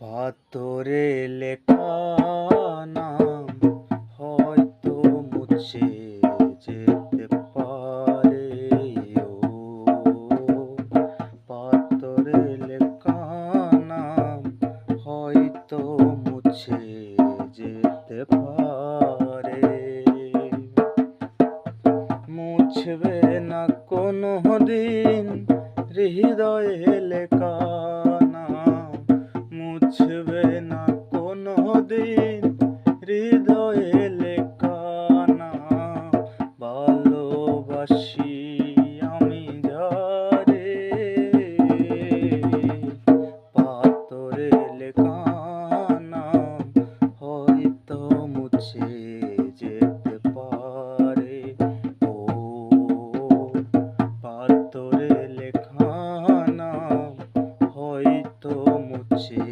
পাথরে লেখা নাম হয়তো মুছে যেতে পারে। ও পাথরে লেখা নাম হয়তো মুছে যেতে পারে। মুছবে না কোনো দিন হৃদয়ে লেখা নাম, মুছবে না কোনো দিন হৃদয়ে লেখা নাম। ভালোবাসি আমি যারে, পাথরে লেখা নাম হয়তো মুছে যেতে পারে। ও পাথরে লেখা নাম হয়তো মুছে